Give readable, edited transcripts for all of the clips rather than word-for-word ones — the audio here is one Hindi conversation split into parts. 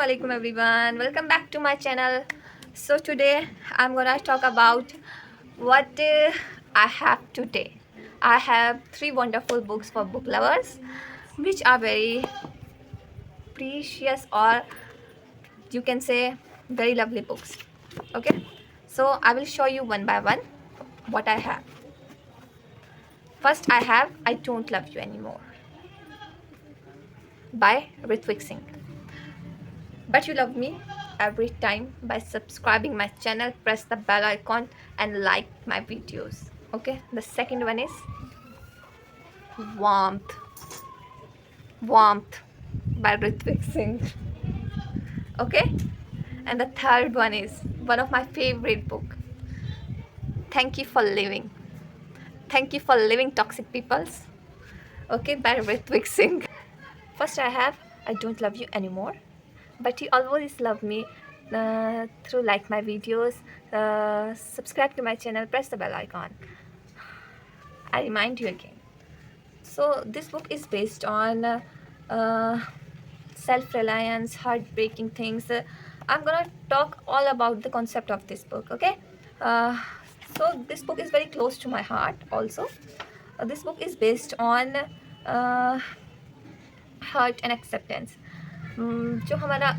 Assalamualaikum everyone, welcome back to my channel. So today I'm gonna talk about what I have today. I have three wonderful books for book lovers which are very precious, or you can say very lovely books. Okay, so I will show you one by one what I have. First I have I Don't Love You Anymore by Ritwik Singh. But you love me every time by subscribing my channel, press the bell icon and like my videos. Okay, the second one is Warmth. Warmth by Ritwik Singh. Okay, and the third one is one of my favorite book, Thank You for Living. Thank You for Living, Toxic Peoples. Okay, by Ritwik Singh. First I have I Don't Love You Anymore, but you always love me through like my videos, subscribe to my channel, press the bell icon. I remind you again. So this book is based on self-reliance, heartbreaking things. I'm gonna talk all about the concept of this book. Okay, uh, so this book is very close to my heart also. This book is based on hurt and acceptance. जो हमारा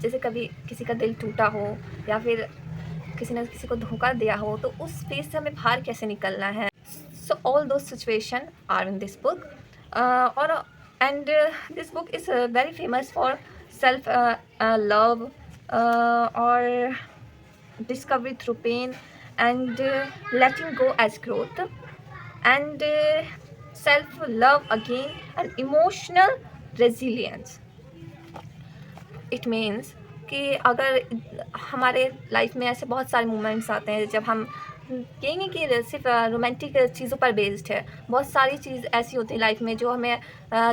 जैसे कभी किसी का दिल टूटा हो या फिर किसी ने किसी को धोखा दिया हो, तो उस फेज से हमें बाहर कैसे निकलना है. सो ऑल दो situation are in this book. और and this book is very famous for self love और discovery through pain and letting go as growth and self love again and emotional resilience. It means कि अगर हमारे लाइफ में ऐसे बहुत सारे मोमेंट्स आते हैं जब हम कहेंगे कि सिर्फ रोमांटिक चीज़ों पर बेस्ड है. बहुत सारी चीज़ ऐसी होती है लाइफ में जो हमें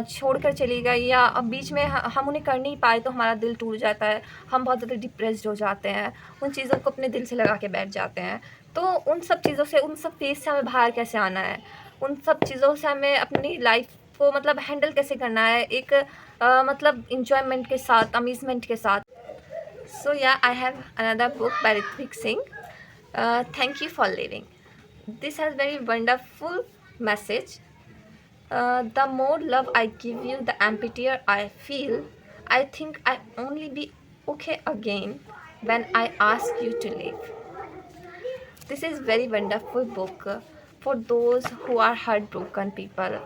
छोड़कर चली गई, या अब बीच में हम उन्हें कर नहीं पाए तो हमारा दिल टूट जाता है, हम बहुत ज़्यादा डिप्रेस्ड हो जाते हैं, उन चीज़ों को अपने दिल से लगा के बैठ जाते हैं. तो उन सब चीज़ों से, उन सब फेज से हमें बाहर कैसे आना है, उन सब चीज़ों से हमें अपनी लाइफ को मतलब हैंडल कैसे करना है, एक मतलब इंजॉयमेंट के साथ, अम्यूज़मेंट के साथ. So yeah, I have another book by Ritwik Singh, Thank You for Living. This has very wonderful message. The more love I give you, the emptier I feel. I think I only be okay again when I ask you to leave. This is very wonderful book for those who are heartbroken people.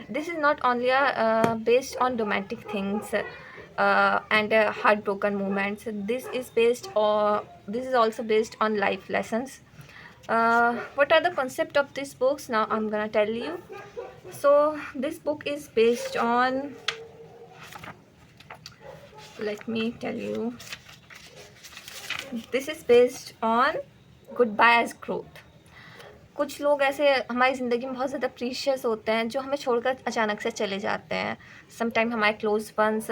This is not only based on romantic things and heartbroken moments. This is also based on life lessons. What are the concept of this books? Now I'm gonna tell you. So this book is based on, let me tell you, this is based on goodbye as growth. कुछ लोग ऐसे हमारी ज़िंदगी में बहुत ज़्यादा प्रीशियस होते हैं जो हमें छोड़कर अचानक से चले जाते हैं. समटाइम हमारे क्लोज वंस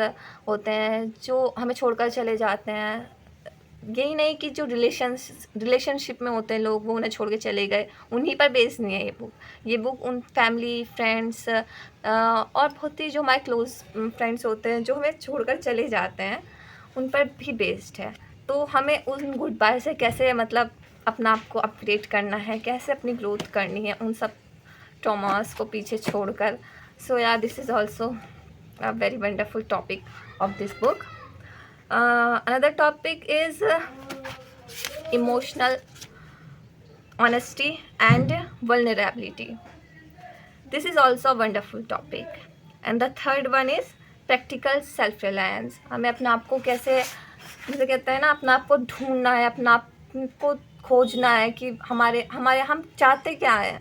होते हैं जो हमें छोड़कर चले जाते हैं. यही नहीं कि जो रिलेशनशिप में होते हैं लोग, वो उन्हें छोड़ के चले गए, उन्हीं पर बेस्ड नहीं है ये बुक. ये बुक उन फैमिली, फ्रेंड्स और बहुत ही जो हमारे क्लोज फ्रेंड्स होते हैं जो हमें छोड़कर चले जाते हैं, उन पर भी बेस्ड है. तो हमें उन गुड बाय से कैसे मतलब अपना आप को अपग्रेड करना है, कैसे अपनी ग्रोथ करनी है उन सब ट्रॉमास को पीछे छोड़कर. सो या this is also a very wonderful topic of this book. Another topic is emotional honesty and vulnerability. This is also a wonderful topic. And the third one is practical self-reliance. हमें अपने आप को कैसे, जैसे कहते हैं ना, अपना आप को ढूंढना है, अपना आप को खोजना है कि हमारे हम चाहते क्या हैं,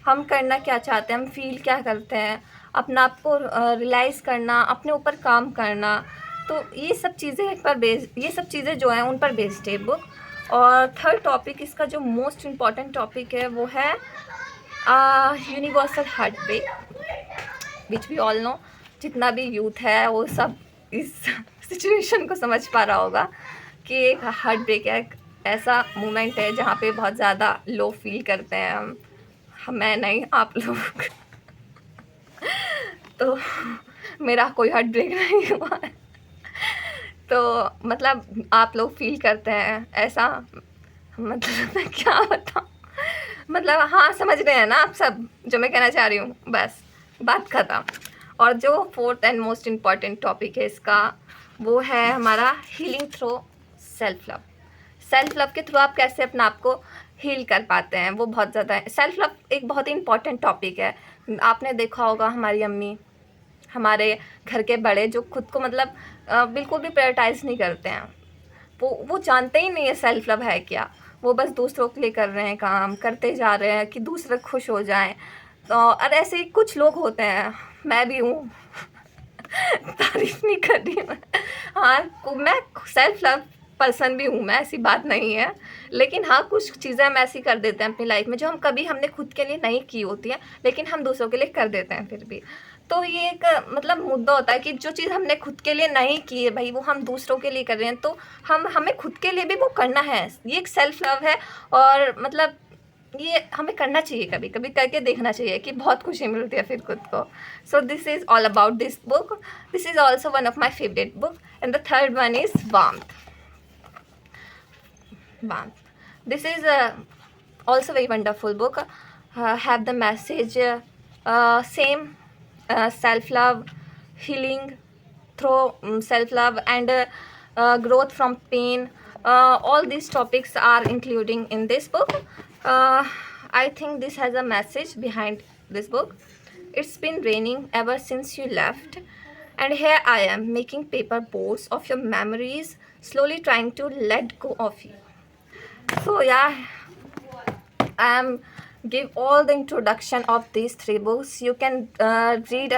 हम करना क्या चाहते हैं, हम फील क्या करते हैं, अपना आप को रियलाइज़ करना, अपने ऊपर काम करना. तो ये सब चीज़ें जो हैं उन पर बेस्ड है बुक. और थर्ड टॉपिक इसका जो मोस्ट इम्पॉर्टेंट टॉपिक है वो है universal heartbreak, which we all know. जितना भी यूथ है वो सब इस सिचुएशन को समझ पा रहा होगा कि एक हार्ट ब्रेक एक ऐसा मोमेंट है जहाँ पे बहुत ज़्यादा लो फील करते हैं हम. मैं नहीं, आप लोग. तो मेरा कोई हार्ट ब्रेक नहीं हुआ है. तो मतलब आप लोग फ़ील करते हैं ऐसा? मतलब मैं क्या बताऊँ? मतलब हाँ, समझ रहे हैं ना आप सब जो मैं कहना चाह रही हूँ? बस बात ख़त्म। और जो 4th and most important topic है इसका, वो है हमारा healing through self love. Self love के थ्रू आप कैसे अपने आप को हील कर पाते हैं, वो बहुत ज़्यादा है। सेल्फ लव एक बहुत ही इम्पॉर्टेंट टॉपिक है। आपने देखा होगा हमारी अम्मी, हमारे घर के बड़े जो खुद को मतलब बिल्कुल भी प्रायोरिटाइज़ नहीं करते हैं। वो जानते ही नहीं है सेल्फ लव है क्या। वो बस दूसरों के लिए कर रहे हैं, काम करते जा रहे हैं कि दूसरे खुश हो जाएं। तो और ऐसे ही कुछ लोग होते हैं, मैं भी हूँ। तारीफ नहीं कर रही मैं। हाँ, मैं सेल्फ लव पर्सन भी हूँ मैं, ऐसी बात नहीं है। लेकिन हाँ, कुछ चीज़ें हम ऐसी कर देते हैं अपनी लाइफ में जो हम कभी हमने खुद के लिए नहीं की होती हैं, लेकिन हम दूसरों के लिए कर देते हैं फिर भी। तो ये एक मतलब मुद्दा होता है कि जो चीज़ हमने खुद के लिए नहीं की है भाई, वो हम दूसरों के लिए कर रहे हैं, तो हमें खुद के लिए भी वो करना है। ये एक सेल्फ लव है और मतलब ये हमें करना चाहिए, कभी कभी करके देखना चाहिए कि बहुत खुशी मिलती है फिर खुद को। So this is all about this book. This is also one of my favourite book and the third one is warmth. This is also very wonderful book. Have the message same self-love, healing through self-love, and growth from pain. All these topics are including in this book. I think this has a message behind this book. It's been raining ever since you left, and here I am making paper boats of your memories, slowly trying to let go of you. So yeah, I am give all the introduction of these 3 books. You can read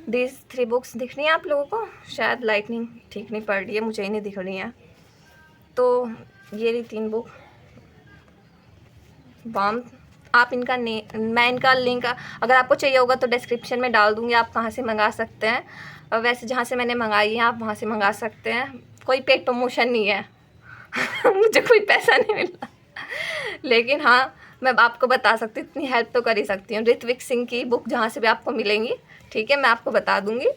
these 3 books. दिख रही हैं आप लोगों को? शायद लाइटनिंग ठीक नहीं पड़ रही है, मुझे ही नहीं दिख रही हैं। तो ये रही 3 बुक। वार्मथ, आप इनका मैं इनका लिंक अगर आपको चाहिए होगा तो डिस्क्रिप्शन में डाल दूँगी, आप कहाँ से मंगा सकते हैं। वैसे जहाँ से मैंने मंगाई है आप वहाँ से मंगा सकते हैं। कोई पेड प्रमोशन नहीं है। मुझे कोई पैसा नहीं मिला, लेकिन हाँ, मैं आपको बता सकती हूँ, इतनी हेल्प तो कर ही सकती हूँ। ऋत्विक सिंह की बुक जहाँ से भी आपको मिलेंगी, ठीक है, मैं आपको बता दूँगी,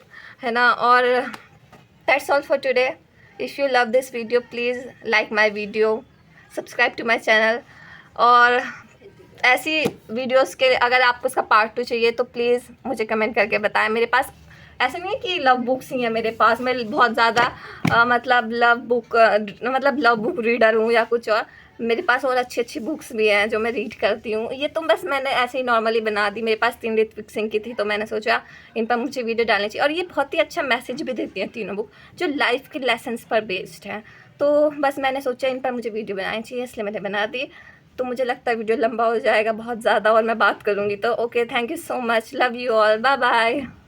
है ना। और that's all for today. If you love this video please like my video, subscribe to my channel. और ऐसी वीडियोस के अगर आपको इसका पार्ट 2 चाहिए तो प्लीज़ मुझे कमेंट करके बताएं। मेरे पास ऐसे नहीं है कि लव बुक्स ही हैं मेरे पास, मैं बहुत ज़्यादा मतलब लव बुक रीडर हूँ या कुछ और। मेरे पास और अच्छी अच्छी बुक्स भी हैं जो मैं रीड करती हूँ। ये तो बस मैंने ऐसे ही नॉर्मली बना दी। मेरे पास 3 ऋत्विक सिंह की थी तो मैंने सोचा इन पर मुझे वीडियो डालनी चाहिए। और ये बहुत ही अच्छा मैसेज भी देती हैं तीनों बुक, जो लाइफ के लेसन्स पर बेस्ड हैं। तो बस मैंने सोचा इन पर मुझे वीडियो बनानी चाहिए, इसलिए मैंने बना दी। तो मुझे लगता है वीडियो लंबा हो जाएगा बहुत ज़्यादा और मैं बात करूँगी। तो okay, thank you so much, love you all, bye bye.